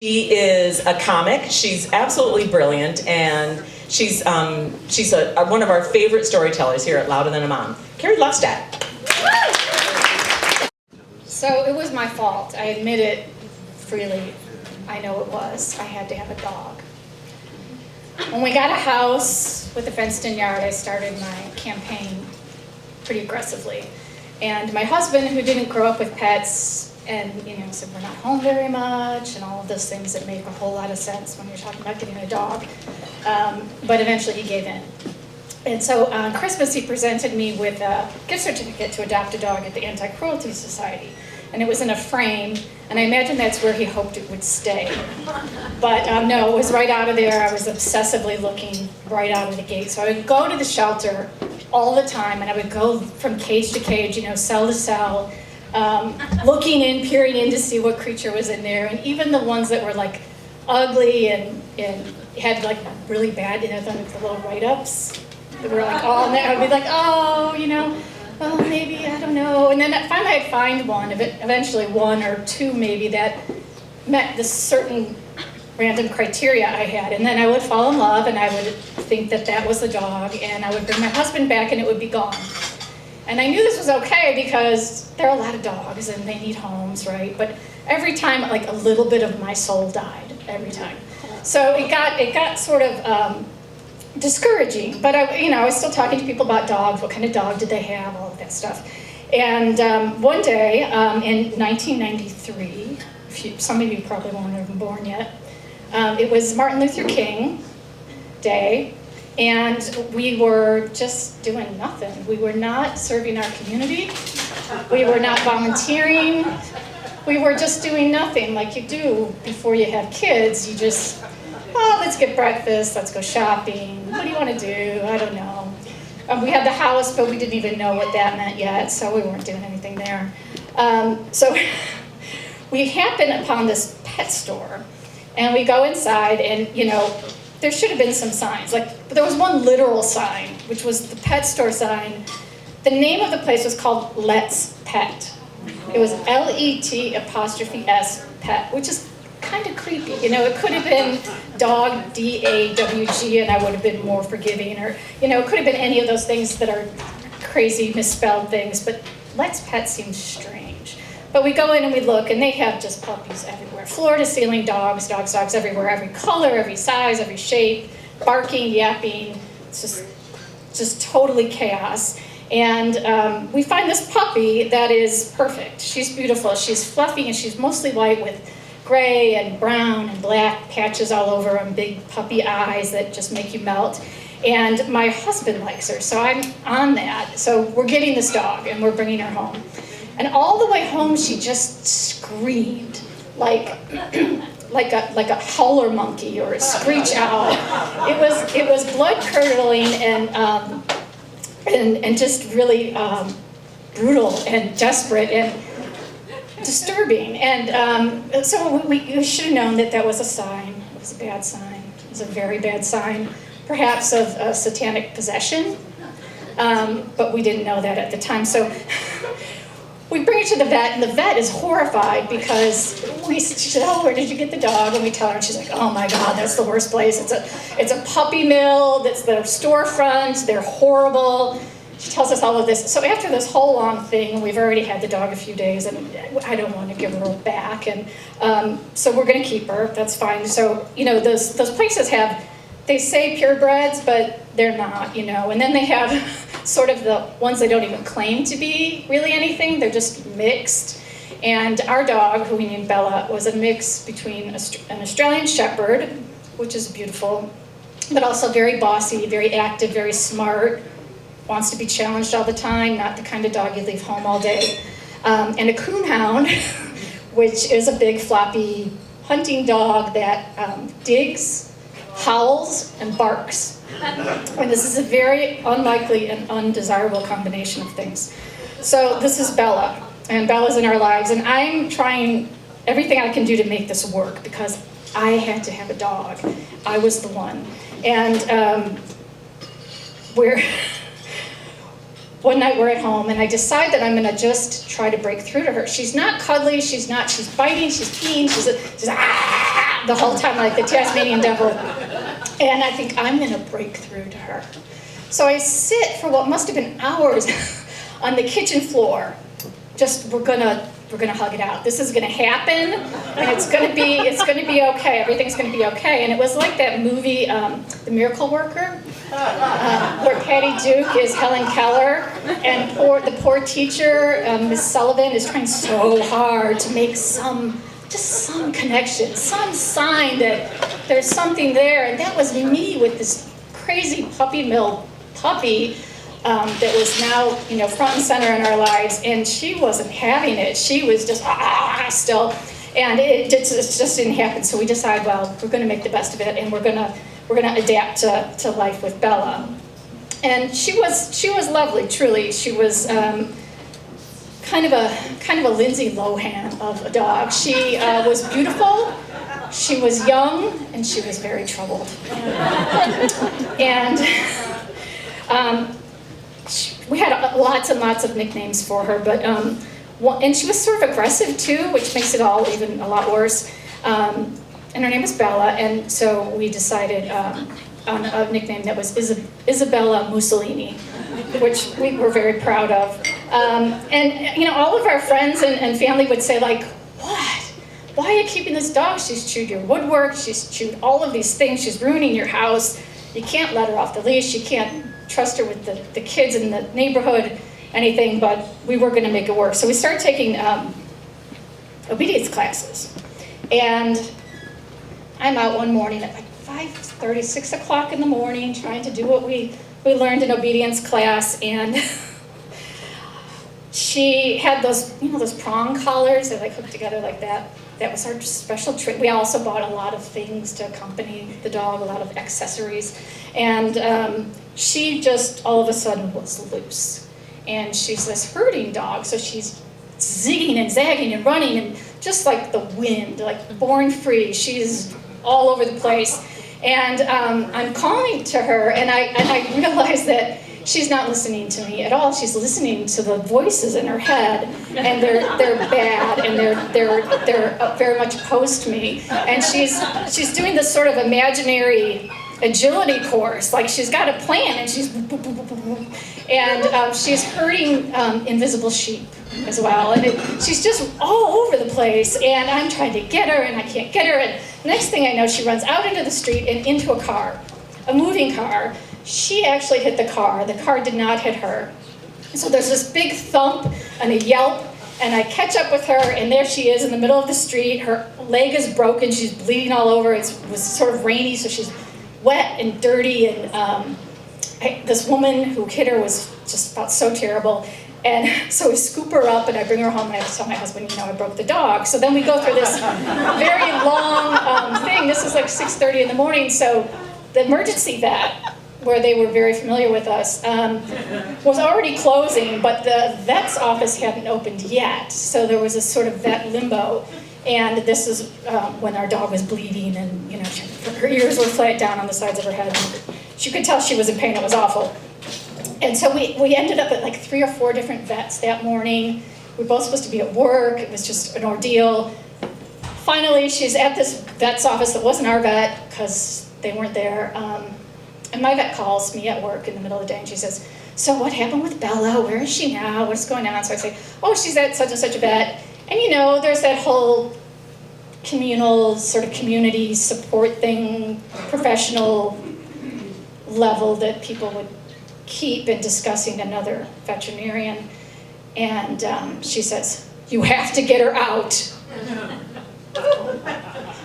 She is a comic. She's absolutely brilliant, and she's one of our favorite storytellers here at Louder Than a Mom. Carrie Lovstad. So it was my fault. I admit it freely. I know it was. I had to have a dog. When we got a house with a fenced-in yard, I started my campaign pretty aggressively. And my husband, who didn't grow up with pets, and said we're not home very much, and all of those things that make a whole lot of sense when you're talking about getting a dog. But eventually he gave in. And so on Christmas he presented me with a gift certificate to adopt a dog at the Anti-Cruelty Society. And it was in a frame, and I imagine that's where he hoped it would stay. But no, it was right out of there. I was obsessively looking right out of the gate. So I would go to the shelter all the time, and I would go from cage to cage, cell to cell, looking in, peering in to see what creature was in there. And even the ones that were like ugly and had like really bad, the little write-ups that were like all in there, I'd be like, well, maybe, I don't know. And then finally I'd find one, eventually one or two maybe, that met this certain random criteria I had. And then I would fall in love, and I would think that that was the dog, and I would bring my husband back, and it would be gone. And I knew this was okay because there are a lot of dogs, and they need homes, right? But every time, like, a little bit of my soul died, every time. So it got sort of discouraging, but I was still talking to people about dogs. What kind of dog did they have? All of that stuff. And one day in 1993, some of you probably won't have been born yet. It was Martin Luther King Day, and we were just doing nothing. We were not serving our community. We were not volunteering. We were just doing nothing like you do before you have kids. You just, let's get breakfast, let's go shopping. What do you want to do? I don't know. We had the house, but we didn't even know what that meant yet, so we weren't doing anything there. So we happened upon this pet store, and we go inside, and there should have been some signs. But there was one literal sign, which was the pet store sign. The name of the place was called Let's Pet. It was LET''S Pet, which is kind of creepy. It could have been dog, DAWG, and I would have been more forgiving, or it could have been any of those things that are crazy misspelled things, but Let's Pet seems strange. But we go in and we look, and they have just puppies everywhere. Floor to ceiling dogs everywhere, every color, every size, every shape, barking, yapping. It's just totally chaos. And we find this puppy that is perfect. She's beautiful. She's fluffy, and she's mostly white with gray and brown and black patches all over and big puppy eyes that just make you melt. And my husband likes her, so I'm on that. So we're getting this dog, and we're bringing her home. And all the way home, she just screamed like a howler monkey or a screech owl. It was blood curdling and just really brutal and desperate and disturbing. And so we should have known that was a sign. It was a bad sign. It was a very bad sign, perhaps of satanic possession. But we didn't know that at the time. So we bring her to the vet, and the vet is horrified because she said, where did you get the dog? And we tell her, and she's like, oh my God, that's the worst place. It's a puppy mill, that's the storefront, they're horrible. She tells us all of this. So after this whole long thing, we've already had the dog a few days, and I don't want to give her back. And so we're going to keep her. That's fine. So, those places they say purebreds, but they're not, And then they have sort of the ones they don't even claim to be really anything. They're just mixed. And our dog, who we named Bella, was a mix between an Australian Shepherd, which is beautiful, but also very bossy, very active, very smart, wants to be challenged all the time, not the kind of dog you leave home all day. And a coonhound, which is a big floppy hunting dog that digs, howls, and barks. And this is a very unlikely and undesirable combination of things. So this is Bella, and Bella's in our lives, and I'm trying everything I can do to make this work because I had to have a dog. I was the one. And one night we're at home, and I decide that I'm going to just try to break through to her. She's not cuddly, she's biting, she's peeing, she's the whole time, like the Tasmanian devil. And I think I'm gonna break through to her. So I sit for what must have been hours on the kitchen floor. Just, we're gonna hug it out. This is gonna happen, and it's gonna be okay. Everything's gonna be okay. And it was like that movie, The Miracle Worker, where Patty Duke is Helen Keller, and the poor teacher, Miss Sullivan, is trying so hard to make some connection, some sign that there's something there. And that was me with this crazy puppy mill puppy that was now, front and center in our lives, and she wasn't having it. She was just still, and it just didn't happen. So we decided, well, we're going to make the best of it, and we're gonna adapt to life with Bella. And she was lovely, truly. She was kind of a Lindsay Lohan of a dog. She was beautiful. She was young, and she was very troubled. And we had lots and lots of nicknames for her, but and she was sort of aggressive too, which makes it all even a lot worse. And her name was Bella, and so we decided on a nickname that was Isabella Mussolini, which we were very proud of. And all of our friends and family would say, like, what? Why are you keeping this dog? She's chewed your woodwork, she's chewed all of these things, she's ruining your house. You can't let her off the leash, you can't trust her with the kids in the neighborhood, anything, but we were going to make it work. So we started taking obedience classes. And I'm out one morning at like 5:30, 6 o'clock in the morning, trying to do what we learned in obedience class, and she had those prong collars that like hooked together like that. That was our special trick. We also bought a lot of things to accompany the dog, a lot of accessories. And she just all of a sudden was loose. And she's this herding dog, so she's zigging and zagging and running, and just like the wind, like born free. She's all over the place. And I'm calling to her, and I realize that she's not listening to me at all. She's listening to the voices in her head, and they're bad, and they're very much opposed to me. And she's doing this sort of imaginary agility course, like she's got a plan, and she's herding invisible sheep as well, and she's just all over the place. And I'm trying to get her, and I can't get her. And next thing I know, she runs out into the street and into a car, a moving car. She actually hit the car. The car did not hit her. So there's this big thump and a yelp, and I catch up with her, and there she is in the middle of the street. Her leg is broken. She's bleeding all over. It was sort of rainy, so she's wet and dirty. And this woman who hit her was just felt so terrible. And so we scoop her up, and I bring her home, and I have to tell my husband, I broke the dog. So then we go through this very long thing. This is like 6:30 in the morning. So the emergency vet, where they were very familiar with us, was already closing, but the vet's office hadn't opened yet. So there was a sort of vet limbo. And this is when our dog was bleeding, and her ears were flat down on the sides of her head. And you could tell she was in pain. It was awful. And so we ended up at like 3 or 4 different vets that morning. We were both supposed to be at work. It was just an ordeal. Finally, she's at this vet's office that wasn't our vet because they weren't there. And my vet calls me at work in the middle of the day, and she says, so what happened with Bella? Where is she now? What's going on? So I say, oh, she's at such and such a vet. And there's that whole communal sort of community support thing, professional level that people would keep in discussing another veterinarian. And she says, you have to get her out.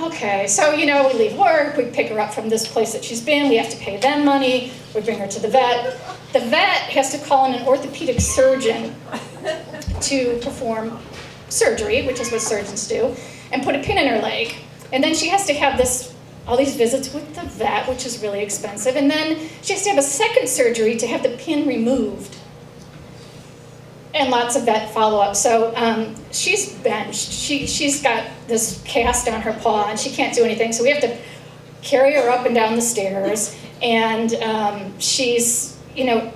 Okay, so we leave work, we pick her up from this place that she's been, we have to pay them money, we bring her to the vet. The vet has to call in an orthopedic surgeon to perform surgery, which is what surgeons do, and put a pin in her leg. And then she has to have all these visits with the vet, which is really expensive, and then she has to have a second surgery to have the pin removed. And lots of vet follow-up. So she's benched. She's got this cast on her paw, and she can't do anything. So we have to carry her up and down the stairs. And she's,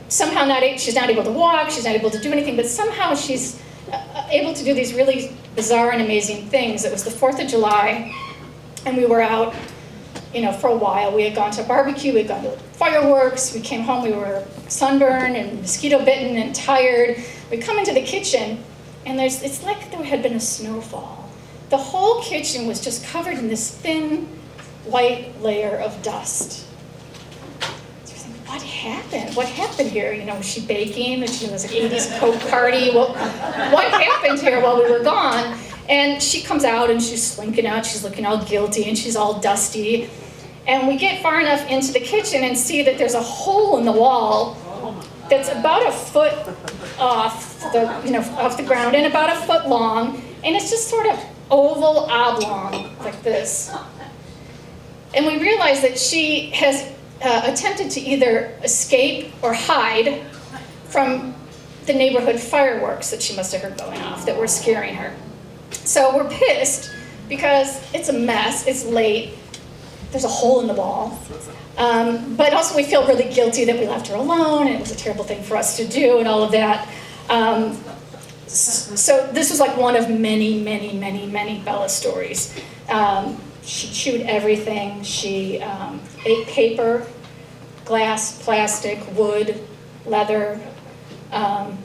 somehow she's not able to walk. She's not able to do anything. But somehow she's able to do these really bizarre and amazing things. It was the 4th of July, And we were out, for a while. We had gone to a barbecue, we had gone to fireworks, we came home, we were sunburned and mosquito bitten and tired. We come into the kitchen, and it's like there had been a snowfall. The whole kitchen was just covered in this thin, white layer of dust. So we're thinking, what happened? What happened here? Was she baking? Was it an 80s Coke party? What happened here while we were gone? And she comes out, and she's slinking out. She's looking all guilty, and she's all dusty. And we get far enough into the kitchen and see that there's a hole in the wall that's about a foot off the ground and about a foot long, and it's just sort of oval oblong like this. And we realize that she has attempted to either escape or hide from the neighborhood fireworks that she must have heard going off that were scaring her. So we're pissed because it's a mess, it's late, there's a hole in the wall. But also we feel really guilty that we left her alone, and it was a terrible thing for us to do and all of that. So this was like one of many, many, many, many Bella stories. She chewed everything. She ate paper, glass, plastic, wood, leather,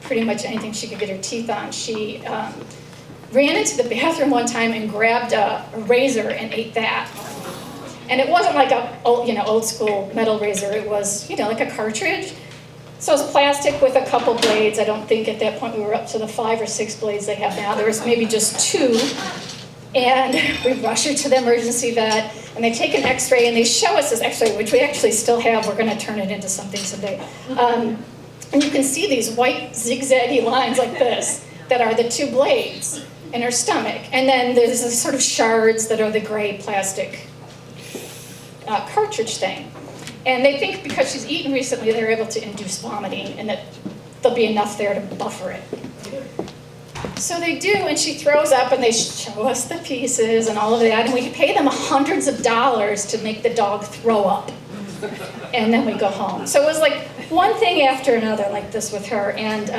pretty much anything she could get her teeth on. She ran into the bathroom one time and grabbed a razor and ate that. And it wasn't like a old school metal razor. It was like a cartridge. So it was plastic with a couple blades. I don't think at that point we were up to the 5 or 6 blades they have now. There was maybe just 2. And we rush her to the emergency vet, and they take an x-ray, and they show us this x-ray, which we actually still have. We're going to turn it into something someday. And you can see these white zigzaggy lines like this that are the 2 blades in her stomach. And then there's this sort of shards that are the gray plastic cartridge thing. And they think because she's eaten recently, they're able to induce vomiting, and that there'll be enough there to buffer it. So they do, and she throws up, and they show us the pieces and all of that, and we pay them hundreds of dollars to make the dog throw up. And then we go home. So it was like one thing after another like this with her. And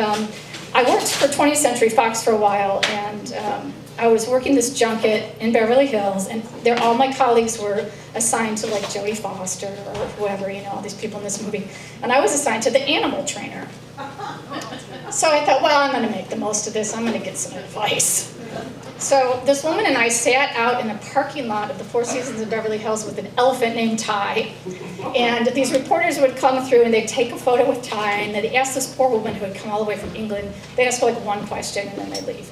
I worked for 20th Century Fox for a while, and I was working this junket in Beverly Hills, and all my colleagues were assigned to like Jodie Foster or whoever, all these people in this movie. And I was assigned to the animal trainer. So I thought, well, I'm going to make the most of this. I'm going to get some advice. So this woman and I sat out in a parking lot of the Four Seasons in Beverly Hills with an elephant named Ty. And these reporters would come through, and they'd take a photo with Ty, and they'd ask this poor woman who had come all the way from England, they'd ask her like one question, and then they'd leave.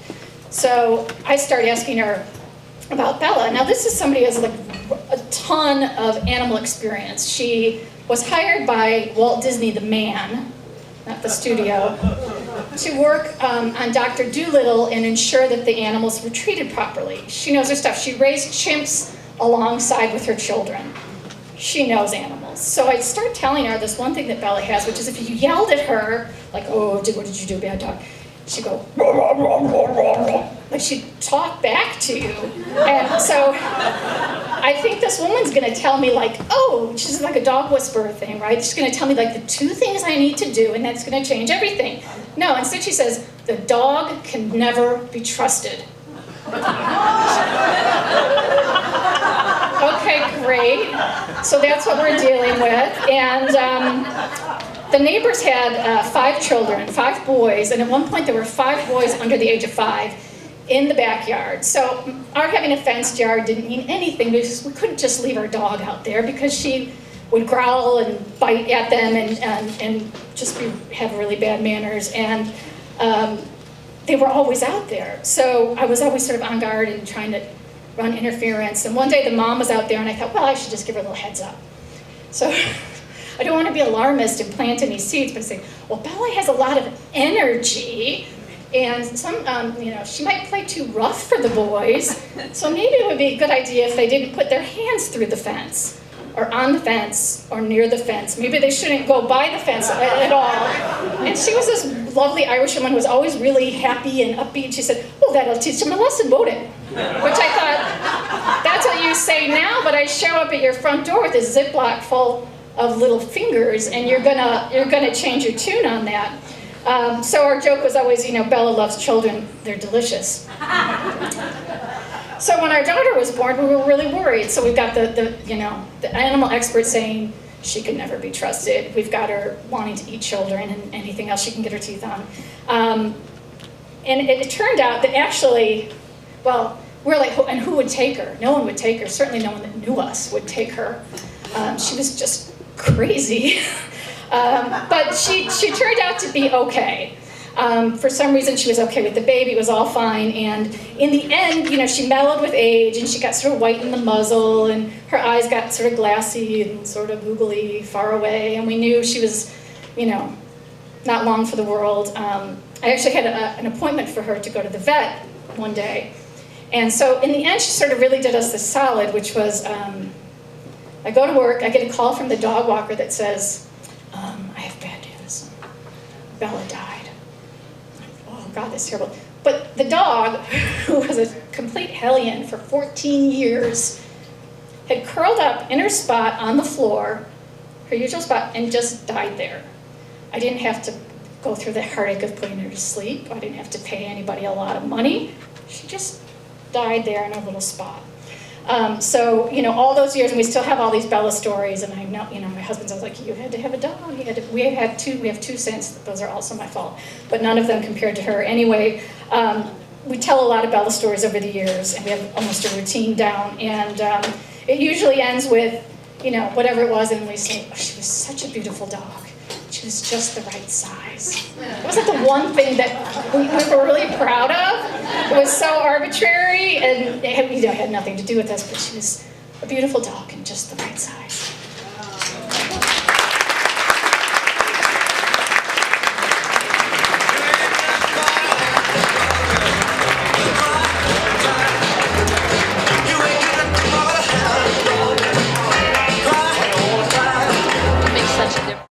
So I started asking her about Bella. Now this is somebody who has like a ton of animal experience. She was hired by Walt Disney, the man, not the studio, to work on Dr. Dolittle and ensure that the animals were treated properly. She knows her stuff. She raised chimps alongside with her children. She knows animals. So I start telling her this one thing that Bella has, which is if you yelled at her, like, oh, what did you do, bad dog? She'd go, rah, rah, rah, rah, rah, rah. Like she'd talk back to you. And so I think this woman's gonna tell me like, oh, she's like a dog whisperer thing, right? She's gonna tell me like the 2 things I need to do, and that's gonna change everything. No, instead she says, the dog can never be trusted. Okay, great. So that's what we're dealing with. And the neighbors had 5 children, 5 boys, and at one point there were 5 boys under the age of 5 in the backyard. So our having a fenced yard didn't mean anything because we couldn't just leave our dog out there because she would growl and bite at them and just have really bad manners. And they were always out there. So I was always sort of on guard and trying to run interference. And one day the mom was out there, and I thought, well, I should just give her a little heads up. So I don't want to be alarmist and plant any seeds, but say, well, Bella has a lot of energy, and she might play too rough for the boys, so maybe it would be a good idea if they didn't put their hands through the fence, or on the fence, or near the fence. Maybe they shouldn't go by the fence at all. And she was this lovely Irish woman who was always really happy and upbeat. She said, well, that'll teach them a lesson, won't it? Which I thought, that's what you say now, but I show up at your front door with a Ziploc full of little fingers, and you're gonna change your tune on that. So our joke was always, Bella loves children, they're delicious. So when our daughter was born, we were really worried. So we've got the animal expert saying she could never be trusted. We've got her wanting to eat children and anything else she can get her teeth on. And it turned out that actually, well, we're like, and who would take her? No one would take her. Certainly no one that knew us would take her. She was just crazy. But she turned out to be okay. For some reason, she was okay with the baby. It was all fine. And in the end, she mellowed with age, and she got sort of white in the muzzle, and her eyes got sort of glassy and sort of googly, far away. And we knew she was, not long for the world. I actually had an appointment for her to go to the vet one day. And so in the end, she sort of really did us this solid, which was, I go to work, I get a call from the dog walker that says, I have bad news. Bella died. Oh God, that's terrible. But the dog, who was a complete hellion for 14 years, had curled up in her spot on the floor, her usual spot, and just died there. I didn't have to go through the heartache of putting her to sleep. I didn't have to pay anybody a lot of money. She just died there in a little spot. So, all those years, and we still have all these Bella stories, and I know, my husband's always like, you had to have a dog. We have two since, those are also my fault, but none of them compared to her. Anyway, we tell a lot of Bella stories over the years, and we have almost a routine down, and it usually ends with, whatever it was, and we say, oh, she was such a beautiful dog. She was just the right size. It wasn't the one thing that we were really proud of. It was so arbitrary, and it had nothing to do with us, but she was a beautiful dog and just the right size.